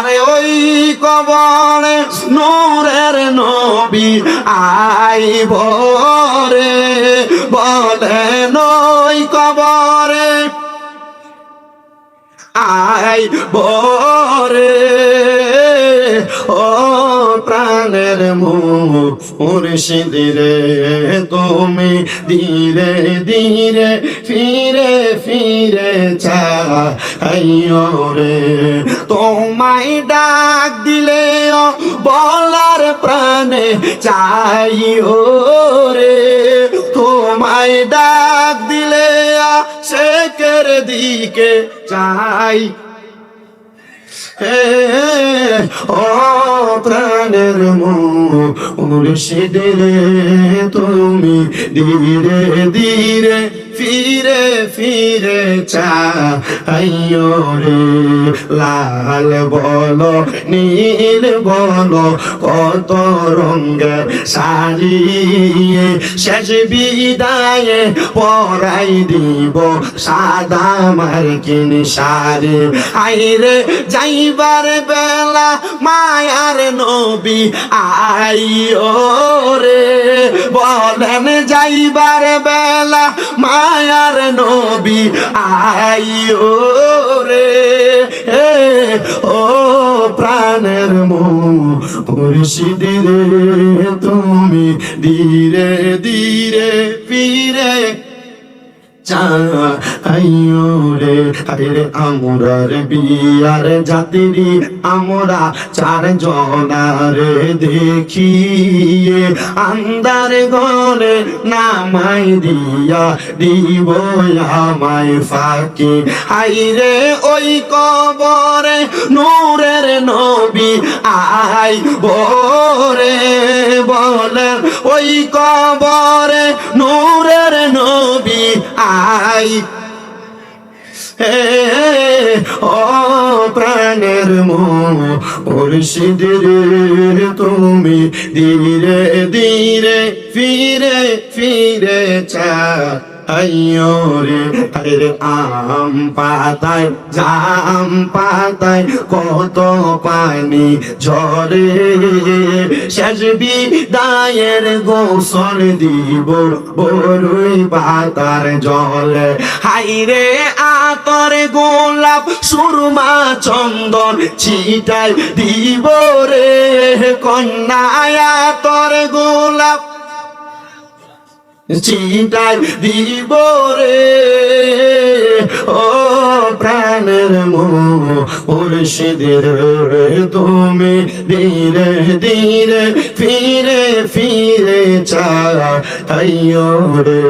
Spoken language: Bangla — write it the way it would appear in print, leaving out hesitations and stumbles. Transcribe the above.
আরে ওই কবরে নূরের নবী আইব রে, বলেন ওই কবরে আইব রে। ও প্রাণের মুর্শিদ রে, তুমি ধীরে ধীরে ফিরে ফিরে চাইও রে। তোমায় ডাক দিলে বলার প্রাণে চাইও রে। তোমায় ডাক দিলে শেখের দিকে চাই। ও প্রাণের মুর্শিদ রে, তুমি ধীরে ধীরে ফিরে ফিরে চাইও রে। লাল বলো নীল বলো কত রঙের শাড়ি, শেষ বিদায়ে পরাই দিব সাদা মার্কিন শাড়ি। আইরে যাইবার বেলা মায়ার নবী আইও রে, বলেন যাইবার বেলা মায়ার নবী আইও রে। ও প্রাণের মুর্শিদ রে, তুমি ধীরে ধীরে ফিরে চাইও রে। আরে আমরার বিয়ার জাতিরি আমরা চার জনারে দেখি, আন্দার ঘরে নামাই দিয়া দিব আমায় ফাঁকি। আইরে ওই কবরে নূরের নবী আইব রে, বলেন ওই কবরে নূরের নবী আই। ও প্রাণের মুর্শিদ রে, তুমি ধীরে ধীরে ফিরে ফিরে চাইও রে। আরে আম পাতায় জাম পাতায় কত পানি ঝরে, শেষ বিদায়ের গোসল দিব বরুই পাতার জলে। হাইরে আতর গোলাপ সুরমা চন্দন ছিটাই দিব রে, কন্যা আতর গোলাপ ছিটাই দিব রে। ও প্রাণের মুর্শিদ রে, তুমি ধীরে ধীরে ফিরে ফিরে চাইও রে।